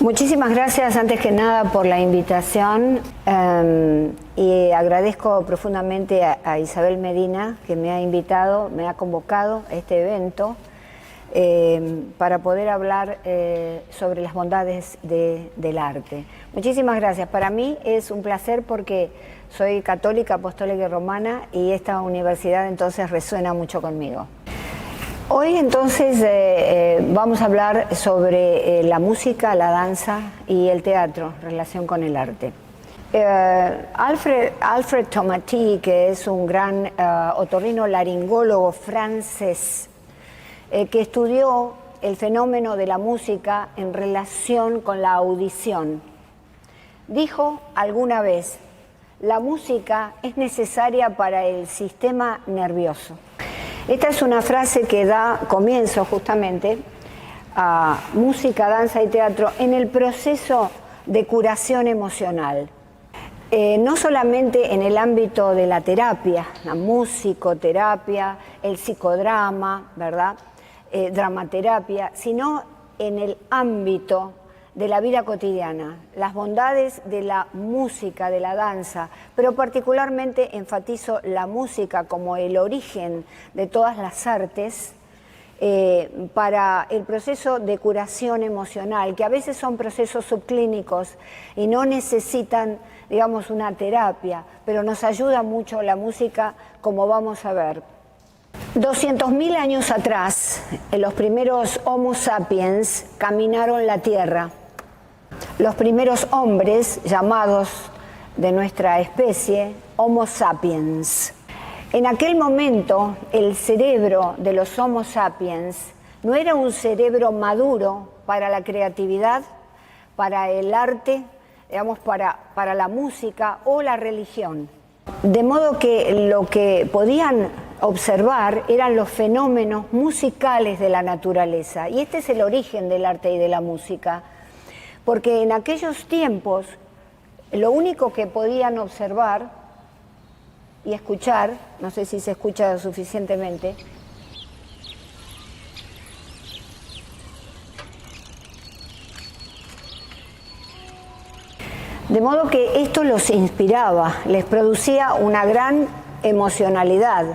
Muchísimas gracias antes que nada por la invitación y agradezco profundamente a Isabel Medina que me ha invitado, me ha convocado a este evento para poder hablar sobre las bondades del arte. Muchísimas gracias. Para mí es un placer porque soy católica, apostólica y romana y esta universidad entonces resuena mucho conmigo. Hoy entonces vamos a hablar sobre la música, la danza y el teatro en relación con el arte. Alfred Tomaty, que es un gran otorrinolaringólogo francés, que estudió el fenómeno de la música en relación con la audición, dijo alguna vez: la música es necesaria para el sistema nervioso. Esta es una frase que da comienzo justamente a música, danza y teatro en el proceso de curación emocional. No solamente en el ámbito de la terapia, la musicoterapia, el psicodrama, ¿verdad? Dramaterapia, sino en el ámbito de la vida cotidiana, las bondades de la música, de la danza, pero particularmente enfatizo la música como el origen de todas las artes para el proceso de curación emocional, que a veces son procesos subclínicos y no necesitan, digamos, una terapia, pero nos ayuda mucho la música, como vamos a ver. 200.000 años atrás, los primeros Homo sapiens caminaron la Tierra. Los primeros hombres llamados de nuestra especie Homo sapiens. En aquel momento el cerebro de los Homo sapiens no era un cerebro maduro para la creatividad, para el arte, digamos, para la música o la religión. De modo que lo que podían observar eran los fenómenos musicales de la naturaleza. Y este es el origen del arte y de la música. Porque en aquellos tiempos lo único que podían observar y escuchar, no sé si se escucha suficientemente, de modo que esto los inspiraba, les producía una gran emocionalidad.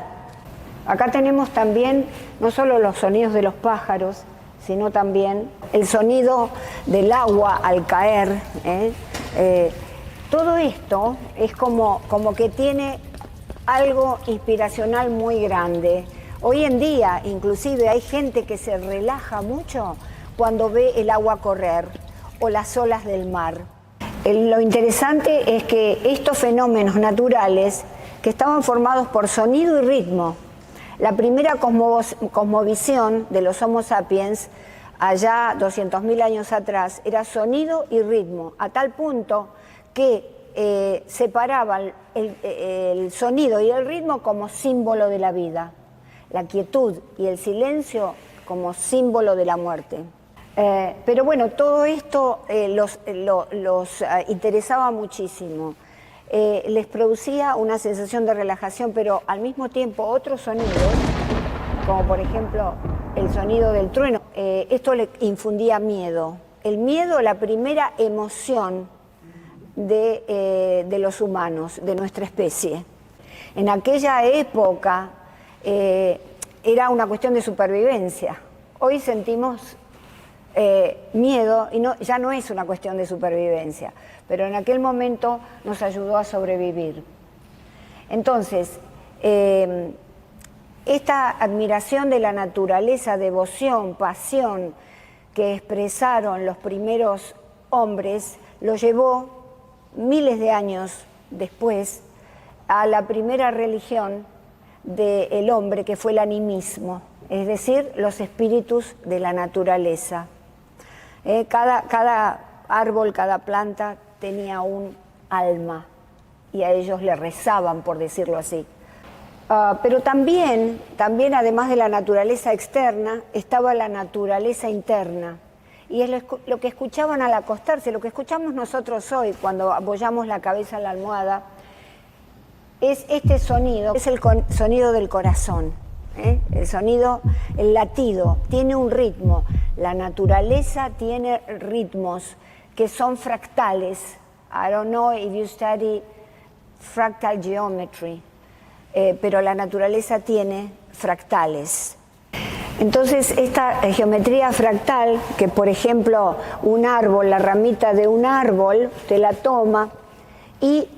Acá tenemos también no solo los sonidos de los pájaros, sino también el sonido del agua al caer. Todo esto es como que tiene algo inspiracional muy grande. Hoy en día, inclusive, hay gente que se relaja mucho cuando ve el agua correr o las olas del mar. Lo interesante es que estos fenómenos naturales, que estaban formados por sonido y ritmo, la primera cosmovisión de los Homo sapiens, allá 200.000 años atrás, era sonido y ritmo, a tal punto que separaban el sonido y el ritmo como símbolo de la vida, la quietud y el silencio como símbolo de la muerte. Pero bueno, todo esto los interesaba muchísimo. Les producía una sensación de relajación, pero al mismo tiempo otros sonidos, como por ejemplo el sonido del trueno, esto le infundía miedo. El miedo, la primera emoción de los humanos, de nuestra especie. En aquella época era una cuestión de supervivencia. Hoy sentimos miedo y ya no es una cuestión de supervivencia, pero en aquel momento nos ayudó a sobrevivir. Entonces, esta admiración de la naturaleza, devoción, pasión que expresaron los primeros hombres, lo llevó miles de años después a la primera religión del hombre, que fue el animismo, es decir, los espíritus de la naturaleza. Cada árbol, cada planta tenía un alma y a ellos le rezaban, por decirlo así. Pero también, además de la naturaleza externa, estaba la naturaleza interna. Y es lo que escuchaban al acostarse, lo que escuchamos nosotros hoy cuando apoyamos la cabeza en la almohada, es este sonido, es el sonido del corazón. El sonido, el latido, tiene un ritmo. La naturaleza tiene ritmos que son fractales. I don't know if you study fractal geometry, pero la naturaleza tiene fractales. Entonces, esta geometría fractal, que por ejemplo un árbol, la ramita de un árbol, usted la toma y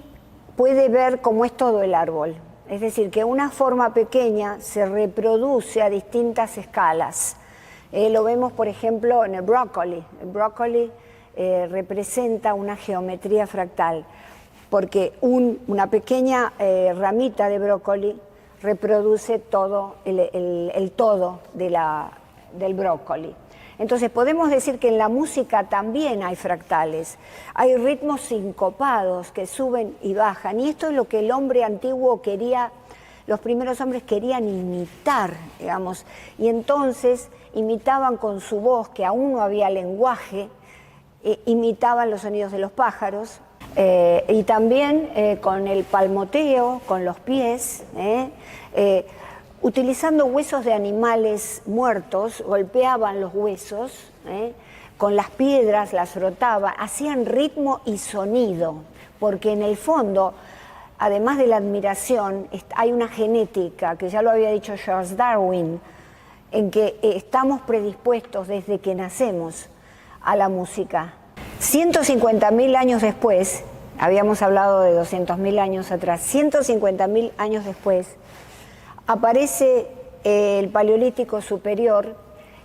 puede ver cómo es todo el árbol. Es decir, que una forma pequeña se reproduce a distintas escalas. Lo vemos, por ejemplo, en el brócoli. El brócoli representa una geometría fractal, porque una pequeña ramita de brócoli reproduce todo el todo del brócoli. Entonces podemos decir que en la música también hay fractales, hay ritmos sincopados que suben y bajan, y esto es lo que el hombre antiguo quería, los primeros hombres querían imitar, digamos, y entonces imitaban con su voz, que aún no había lenguaje, imitaban los sonidos de los pájaros, y también con el palmoteo, con los pies, utilizando huesos de animales muertos, golpeaban los huesos, con las piedras las frotaban, hacían ritmo y sonido, porque en el fondo, además de la admiración, hay una genética, que ya lo había dicho Charles Darwin, en que estamos predispuestos desde que nacemos a la música. 150.000 años después, habíamos hablado de 200.000 años atrás, 150.000 años después, aparece el Paleolítico Superior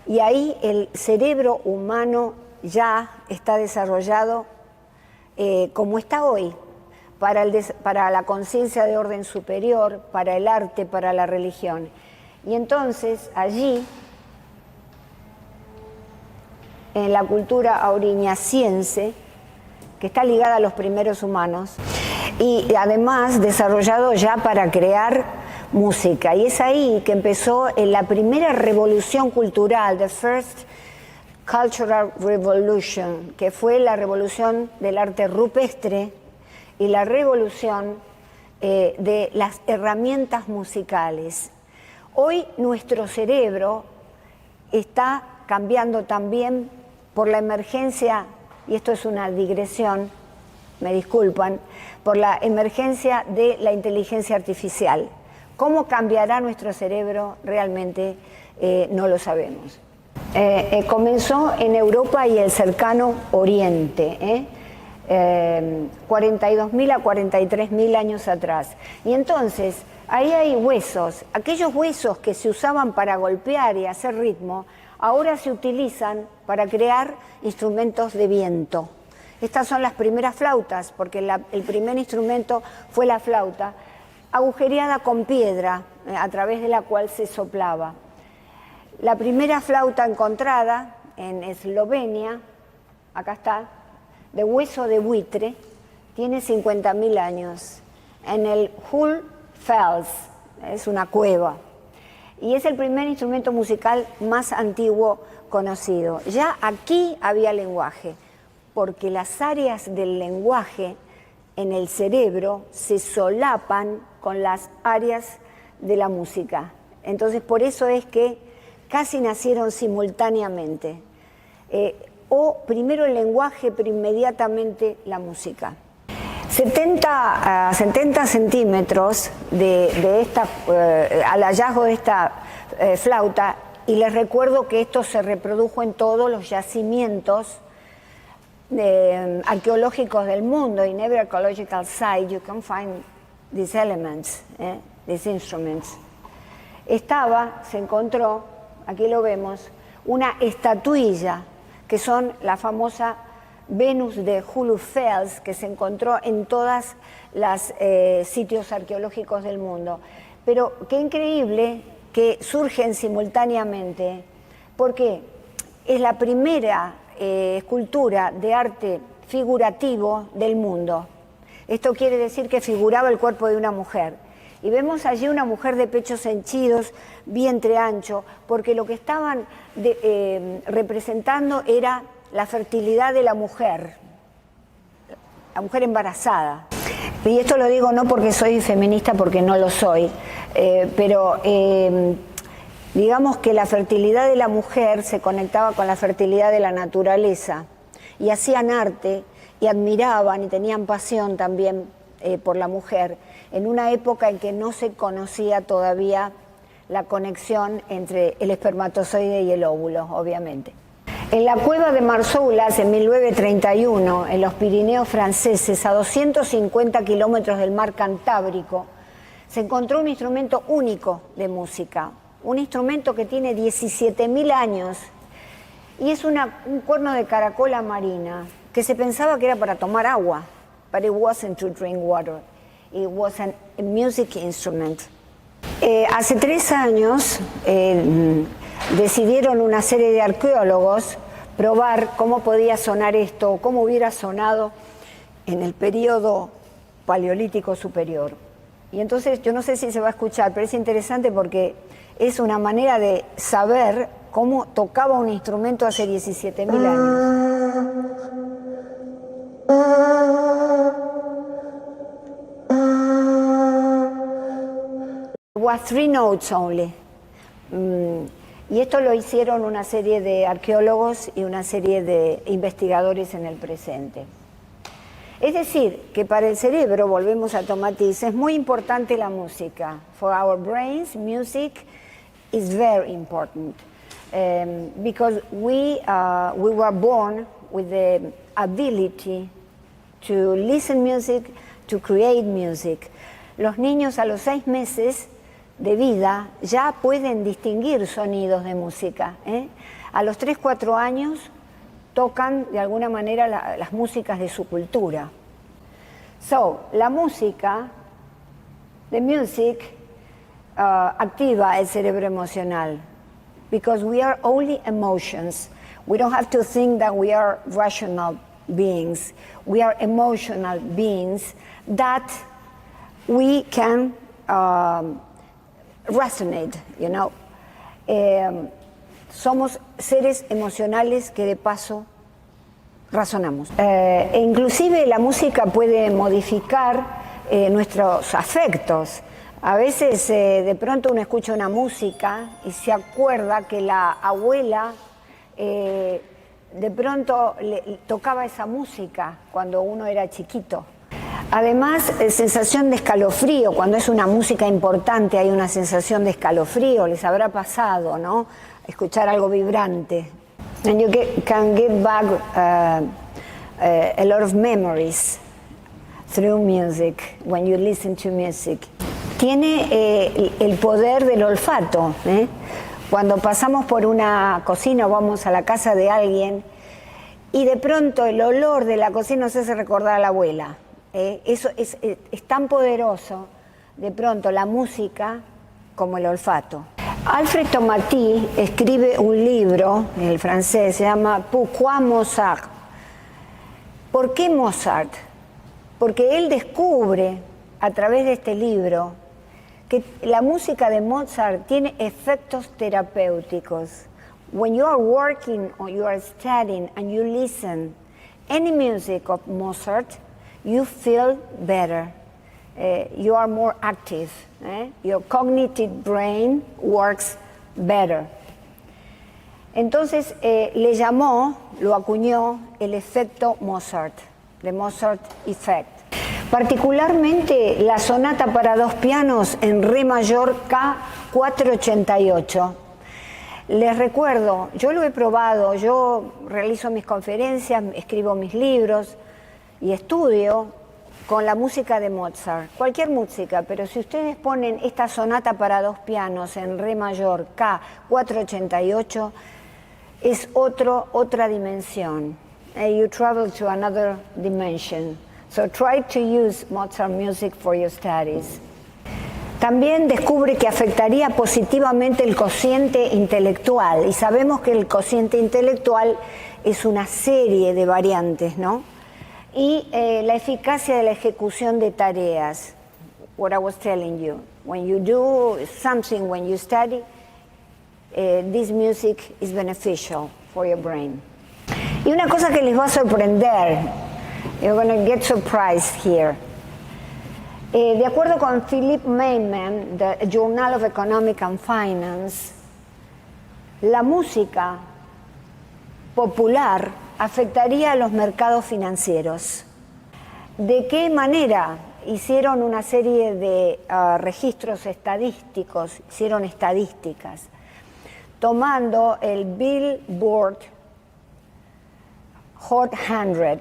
y ahí el cerebro humano ya está desarrollado como está hoy, para la conciencia de orden superior, para el arte, para la religión. Y entonces allí, en la cultura auriñaciense, que está ligada a los primeros humanos, y además desarrollado ya para crear música. Y es ahí que empezó la primera revolución cultural, the first cultural revolution, que fue la revolución del arte rupestre y la revolución de las herramientas musicales. Hoy nuestro cerebro está cambiando también por la emergencia, y esto es una digresión, me disculpan, por la emergencia de la inteligencia artificial. ¿Cómo cambiará nuestro cerebro? Realmente no lo sabemos. Comenzó en Europa y el cercano Oriente, 42.000 a 43.000 años atrás. Y entonces, ahí hay huesos. Aquellos huesos que se usaban para golpear y hacer ritmo, ahora se utilizan para crear instrumentos de viento. Estas son las primeras flautas, porque el primer instrumento fue la flauta, agujereada con piedra, a través de la cual se soplaba. La primera flauta encontrada en Eslovenia, acá está, de hueso de buitre, tiene 50.000 años, en el Hulfels, es una cueva, y es el primer instrumento musical más antiguo conocido. Ya aquí había lenguaje, porque las áreas del lenguaje en el cerebro se solapan con las áreas de la música. Entonces, por eso es que casi nacieron simultáneamente. O primero el lenguaje, pero inmediatamente la música. 70 centímetros al hallazgo de esta flauta, y les recuerdo que esto se reprodujo en todos los yacimientos arqueológicos del mundo. In every archaeological site you can find these elements, these instruments. Se encontró, aquí lo vemos, una estatuilla, que son la famosa Venus de Hulfels, que se encontró en todos los sitios arqueológicos del mundo. Pero qué increíble que surgen simultáneamente, porque es la primera escultura de arte figurativo del mundo. Esto quiere decir que figuraba el cuerpo de una mujer. Y vemos allí una mujer de pechos henchidos, vientre ancho, porque lo que estaban representando era la fertilidad de la mujer embarazada. Y esto lo digo no porque soy feminista, porque no lo soy, pero digamos que la fertilidad de la mujer se conectaba con la fertilidad de la naturaleza. y hacían arte y admiraban y tenían pasión también por la mujer, en una época en que no se conocía todavía la conexión entre el espermatozoide y el óvulo, obviamente. En la cueva de Marsoulas, en 1931, en los Pirineos franceses, a 250 kilómetros del mar Cantábrico, se encontró un instrumento único de música, un instrumento que tiene 17.000 años y es un cuerno de caracola marina que se pensaba que era para tomar agua, but it wasn't to drink water. It was a music instrument. Hace 3 años decidieron una serie de arqueólogos probar cómo podía sonar esto, cómo hubiera sonado en el periodo paleolítico superior. Y entonces, yo no sé si se va a escuchar, pero es interesante porque es una manera de saber cómo tocaba un instrumento hace 17.000 años. Was 3 notes only. Y esto lo hicieron una serie de arqueólogos y una serie de investigadores en el presente. Es decir, que para el cerebro, volvemos a Tomatis, es muy importante la música. For our brains, music is very important. Because we were born with the ability to listen music, to create music. Los niños a los 6 meses de vida ya pueden distinguir sonidos de música. A los 3-4 años tocan de alguna manera las músicas de su cultura. So, la música, the music, activa el cerebro emocional. Because we are only emotions. We don't have to think that we are rational beings. We are emotional beings that we can resonate, you know. Somos seres emocionales que de paso razonamos. E inclusive la música puede modificar nuestros afectos. A veces de pronto uno escucha una música y se acuerda que la abuela de pronto le tocaba esa música cuando uno era chiquito. Además, sensación de escalofrío, cuando es una música importante hay una sensación de escalofrío, les habrá pasado, ¿no? Escuchar algo vibrante. And you can get back a lot of memories through music, when you listen to music. Tiene el poder del olfato. Cuando pasamos por una cocina o vamos a la casa de alguien y de pronto el olor de la cocina nos hace recordar a la abuela. Eso es tan poderoso, de pronto, la música como el olfato. Alfred Tomatis escribe un libro, en el francés, se llama Pourquoi Mozart? ¿Por qué Mozart? Porque él descubre, a través de este libro, que la música de Mozart tiene efectos terapéuticos. When you are working or you are studying and you listen any music of Mozart, you feel better, you are more active, your cognitive brain works better. Entonces le llamó, lo acuñó, el efecto Mozart, the Mozart effect. Particularmente la sonata para 2 pianos en re mayor K488. Les recuerdo, yo lo he probado, yo realizo mis conferencias, escribo mis libros, y estudio con la música de Mozart, cualquier música, pero si ustedes ponen esta sonata para 2 pianos en re mayor K488, es otra dimensión. You travel to another dimension. So try to use Mozart music for your studies. También descubre que afectaría positivamente el cociente intelectual, y sabemos que el cociente intelectual es una serie de variantes, ¿no? Y la eficacia de la ejecución de tareas. What I was telling you, when you do something, when you study, this music is beneficial for your brain. Y una cosa que les va a sorprender, you're going to get surprised here. De acuerdo con Philip Mayman, the Journal of Economic and Finance, la música popular afectaría a los mercados financieros. ¿De qué manera? Hicieron una serie de registros estadísticos, hicieron estadísticas, tomando el Billboard Hot 100,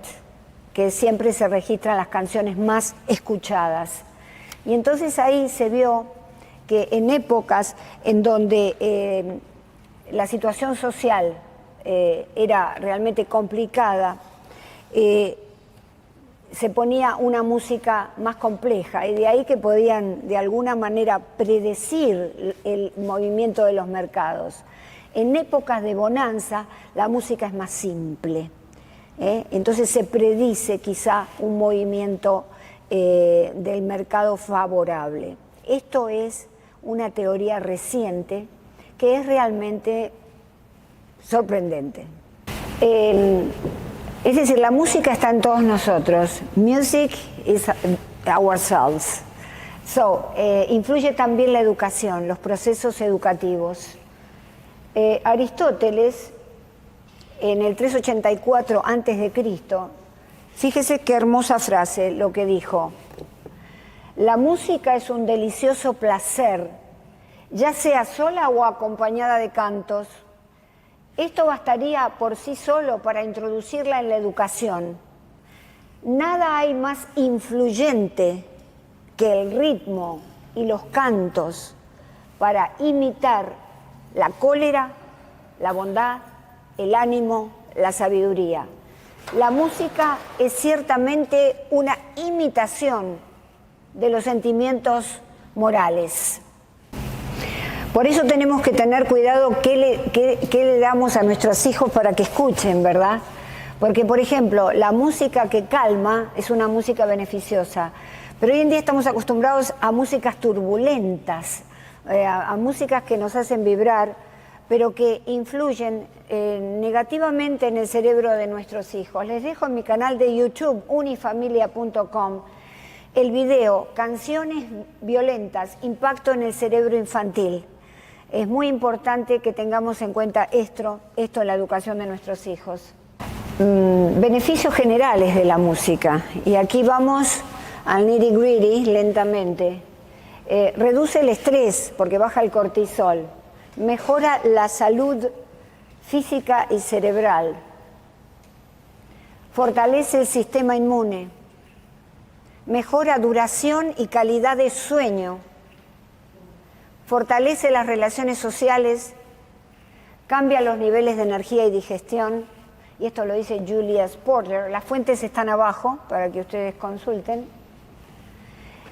que siempre se registran las canciones más escuchadas. Y entonces ahí se vio que en épocas en donde la situación social era realmente complicada, se ponía una música más compleja, y de ahí que podían de alguna manera predecir el movimiento de los mercados. En épocas de bonanza la música es más simple, entonces se predice quizá un movimiento del mercado favorable. Esto es una teoría reciente que es realmente sorprendente. Es decir, la música está en todos nosotros. Music is ourselves. Influye también la educación, los procesos educativos. Aristóteles, en el 384 a.C., fíjese qué hermosa frase lo que dijo: la música es un delicioso placer, ya sea sola o acompañada de cantos. Esto bastaría por sí solo para introducirla en la educación. Nada hay más influyente que el ritmo y los cantos para imitar la cólera, la bondad, el ánimo, la sabiduría. La música es ciertamente una imitación de los sentimientos morales. Por eso tenemos que tener cuidado qué le damos a nuestros hijos para que escuchen, ¿verdad? Porque, por ejemplo, la música que calma es una música beneficiosa, pero hoy en día estamos acostumbrados a músicas turbulentas, a músicas que nos hacen vibrar, pero que influyen negativamente en el cerebro de nuestros hijos. Les dejo en mi canal de YouTube, unifamilia.com, el video Canciones violentas, impacto en el cerebro infantil. Es muy importante que tengamos en cuenta esto en la educación de nuestros hijos. Beneficios generales de la música, y aquí vamos al nitty gritty lentamente. Reduce el estrés porque baja el cortisol, mejora la salud física y cerebral, fortalece el sistema inmune, mejora duración y calidad de sueño, fortalece las relaciones sociales, cambia los niveles de energía y digestión, y esto lo dice Julia Porter, las fuentes están abajo para que ustedes consulten,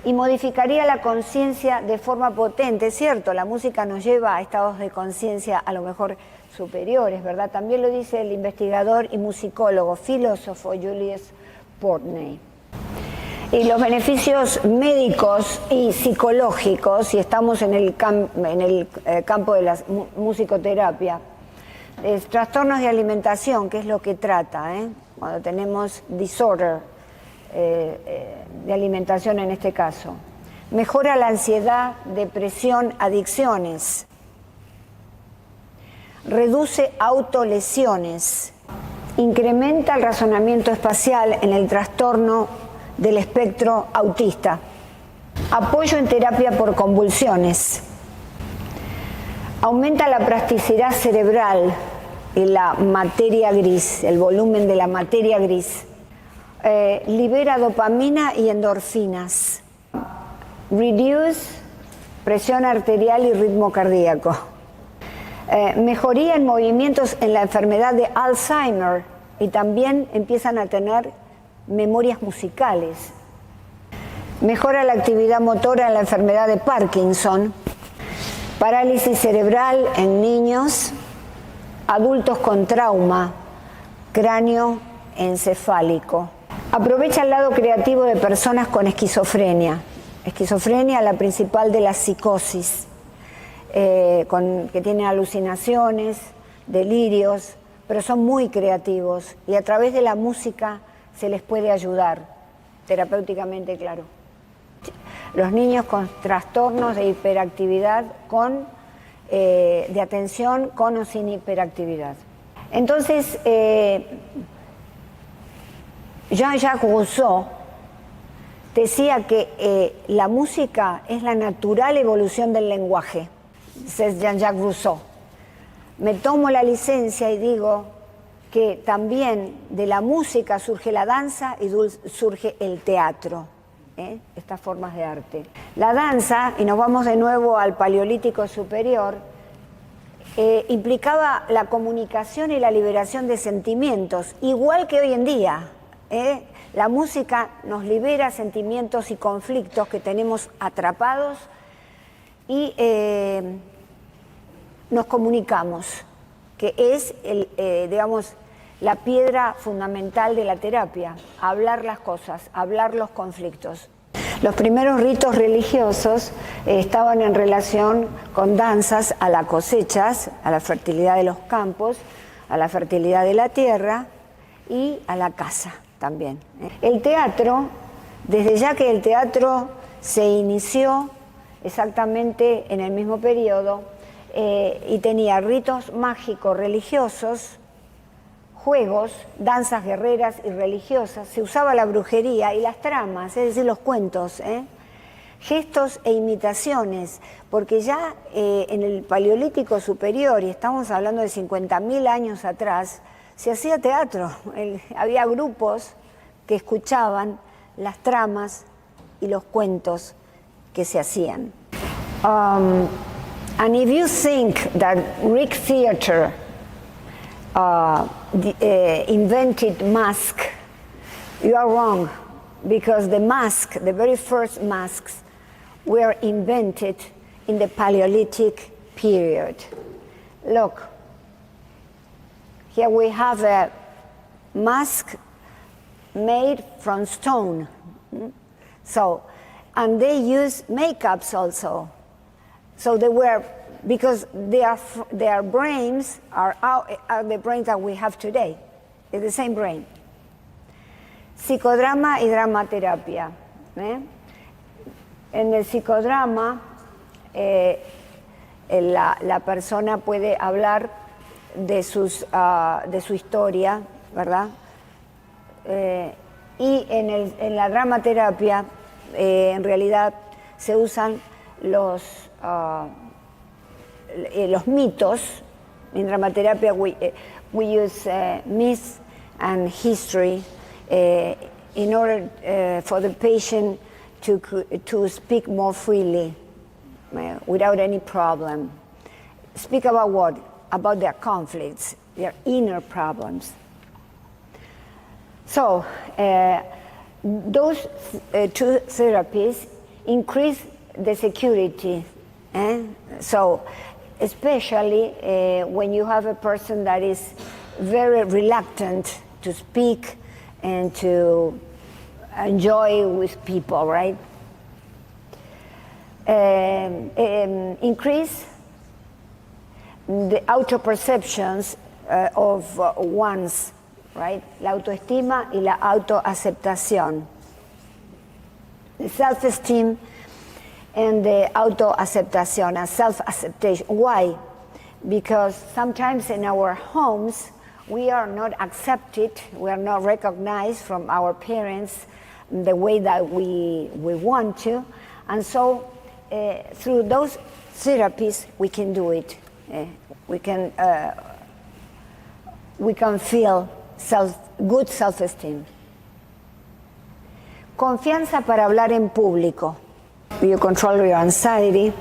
y modificaría la conciencia de forma potente. Es cierto, la música nos lleva a estados de conciencia a lo mejor superiores, ¿verdad? También lo dice el investigador y musicólogo, filósofo Julius Portney. Y los beneficios médicos y psicológicos, y estamos en el campo de la musicoterapia, trastornos de alimentación, que es lo que trata, cuando tenemos disorder de alimentación en este caso. Mejora la ansiedad, depresión, adicciones. Reduce autolesiones. Incrementa el razonamiento espacial en el trastorno del espectro autista. Apoyo en terapia por convulsiones. Aumenta la plasticidad cerebral y la materia gris, el volumen de la materia gris. Libera dopamina y endorfinas. Reduce presión arterial y ritmo cardíaco. Mejoría en movimientos en la enfermedad de Alzheimer, y también empiezan a tener memorias musicales. Mejora la actividad motora en la enfermedad de Parkinson. Parálisis cerebral en niños, adultos con trauma, cráneo encefálico. Aprovecha el lado creativo de personas con esquizofrenia. Esquizofrenia, la principal de las psicosis, que tienen alucinaciones, delirios, pero son muy creativos, y a través de la música se les puede ayudar, terapéuticamente, claro. Los niños con trastornos de hiperactividad, de atención con o sin hiperactividad. Entonces, Jean-Jacques Rousseau decía que la música es la natural evolución del lenguaje. Es Jean-Jacques Rousseau. Me tomo la licencia y digo que también de la música surge la danza y surge el teatro, estas formas de arte. La danza, y nos vamos de nuevo al Paleolítico Superior, implicaba la comunicación y la liberación de sentimientos, igual que hoy en día. La música nos libera sentimientos y conflictos que tenemos atrapados y nos comunicamos, que es, digamos, la piedra fundamental de la terapia, hablar las cosas, hablar los conflictos. Los primeros ritos religiosos estaban en relación con danzas a las cosechas, a la fertilidad de los campos, a la fertilidad de la tierra y a la casa también. El teatro, desde ya que el teatro se inició exactamente en el mismo periodo y tenía ritos mágicos religiosos, juegos, danzas guerreras y religiosas, se usaba la brujería y las tramas, es decir, los cuentos, gestos e imitaciones, porque ya en el Paleolítico Superior, y estamos hablando de 50.000 años atrás, se hacía teatro, había grupos que escuchaban las tramas y los cuentos que se hacían. And if you think that Greek theater invented mask, you are wrong, because the mask, the very first masks, were invented in the Paleolithic period. Look, here we have a mask made from stone. So, and they use makeups also. So they were, because their brains are the brains that we have today. It's the same brain. Psicodrama y dramaterapia. En el psicodrama, la persona puede hablar de su historia, ¿verdad? Y en la dramaterapia, en realidad, se usan los mitos. In dramaterapia, we use myths and history in order for the patient to speak more freely, without any problem. Speak about what? About their conflicts, their inner problems. So, those two therapies increase the security. So, especially when you have a person that is very reluctant to speak and to enjoy with people, right? Increase the auto-perceptions of one's, right? La autoestima y la autoaceptación. The self-esteem and the auto-aceptación and self-acceptation. Why? Because sometimes in our homes we are not accepted, we are not recognized from our parents the way that we want to, and so through those therapies we can do it. We can feel good self-esteem. Confianza para hablar en público. You control your anxiety.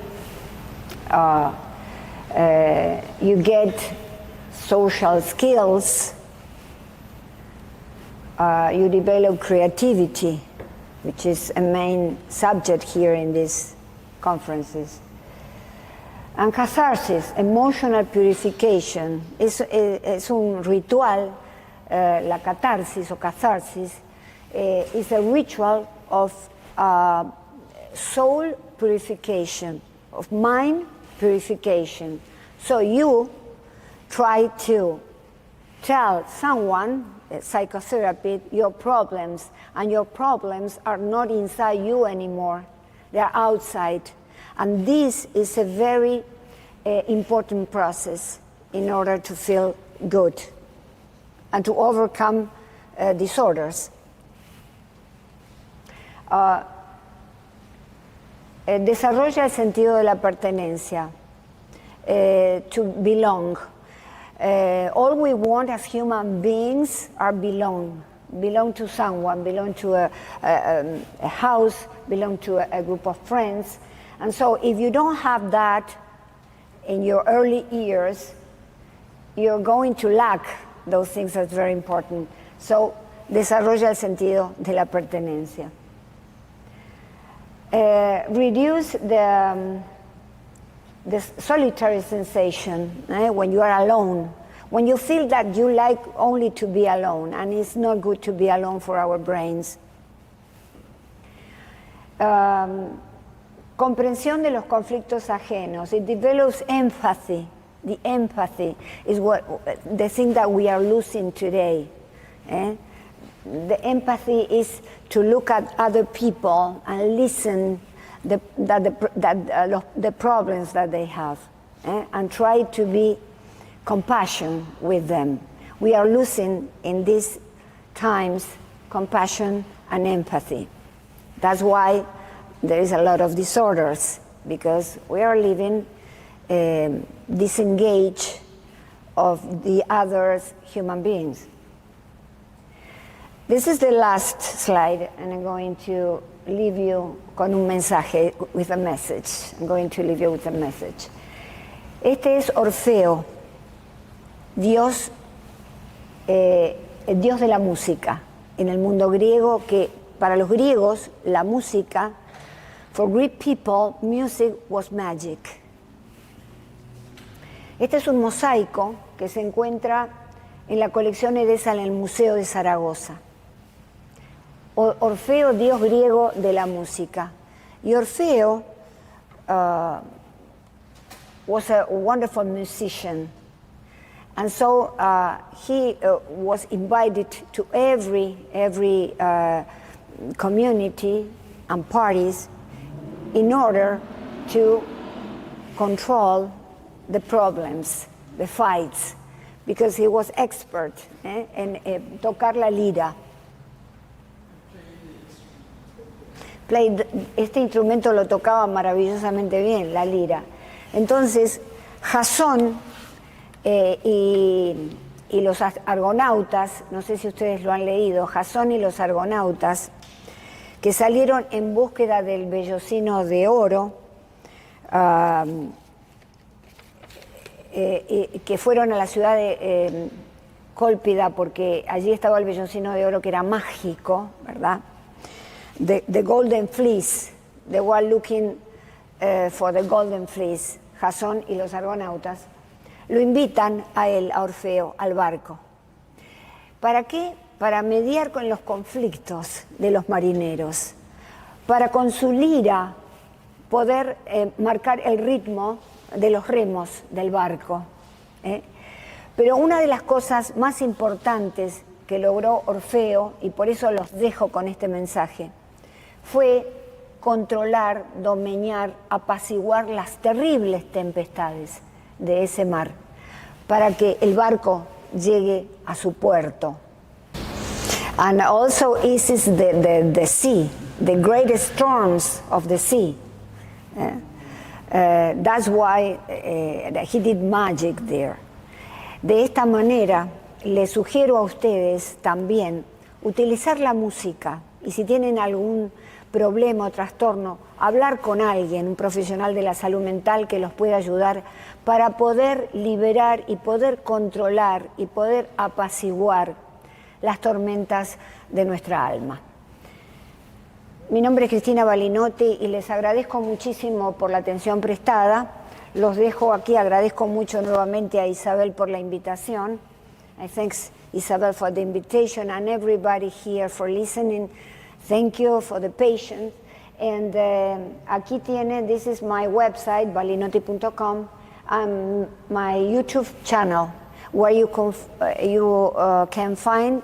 You get social skills. You develop creativity, which is a main subject here in these conferences. And catharsis, emotional purification, es un ritual. La catarsis o catharsis is a ritual of soul purification, of mind purification. So you try to tell someone, a psychotherapist, your problems, and your problems are not inside you anymore, they're outside. And this is a very important process in order to feel good and to overcome disorders. Desarrolla el sentido de la pertenencia, to belong. All we want as human beings are belong to someone, belong to a house, belong to a group of friends. And so if you don't have that in your early years, you're going to lack those things that's very important. So desarrolla el sentido de la pertenencia. Reduce the solitary sensation when you are alone. When you feel that you like only to be alone, and it's not good to be alone for our brains. Comprensión de los conflictos ajenos. It develops empathy. The empathy is the thing that we are losing today. The empathy is to look at other people and listen the problems that they have, and try to be compassion with them. We are losing in these times compassion and empathy. That's why there is a lot of disorders, because we are living disengaged of the other human beings. This is the last slide, and I'm going to leave you con un mensaje, with a message. I'm going to leave you with a message. Este es Orfeo, Dios, el Dios de la música en el mundo griego, que para los griegos la música, for Greek people, music was magic. Este es un mosaico que se encuentra en la colección Edesa en el Museo de Zaragoza. Orfeo, dios griego de la música. Y Orfeo was a wonderful musician. And so he was invited to every community and parties in order to control the problems, the fights, because he was expert en tocar la lira. Este instrumento lo tocaba maravillosamente bien, la lira. Entonces, Jasón y los argonautas, no sé si ustedes lo han leído, Jasón y los argonautas, que salieron en búsqueda del vellocino de oro, que fueron a la ciudad de Cólpida, porque allí estaba el vellocino de oro que era mágico, ¿verdad? The Golden Fleece, they were looking for the Golden Fleece. Jasón y los argonautas lo invitan a él, a Orfeo, al barco. ¿Para qué? Para mediar con los conflictos de los marineros, para con su lira poder marcar el ritmo de los remos del barco. Pero una de las cosas más importantes que logró Orfeo, y por eso los dejo con este mensaje, fue controlar, domeñar, apaciguar las terribles tempestades de ese mar, para que el barco llegue a su puerto. And also eases the sea, the greatest storms of the sea. That's why he did magic there. De esta manera, les sugiero a ustedes también utilizar la música, y si tienen algún problema o trastorno, hablar con alguien, un profesional de la salud mental que los pueda ayudar para poder liberar y poder controlar y poder apaciguar las tormentas de nuestra alma. Mi nombre es Cristina Balinotti y les agradezco muchísimo por la atención prestada. Los dejo aquí, agradezco mucho nuevamente a Isabel por la invitación. I thank Isabel for the invitation and everybody here for listening. Thank you for the patience. And aquí tiene, this is my website, balinotti.com, and my YouTube channel, where you can find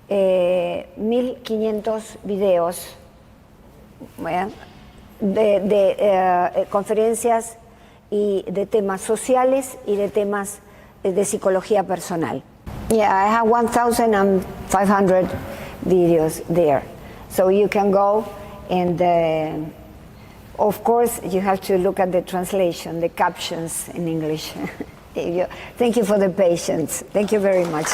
1500 videos de conferencias y de temas sociales y de temas de psicología personal. Yeah, I have 1,500 videos there. So you can go and of course you have to look at the translation, the captions in English. Thank you for the patience. Thank you very much.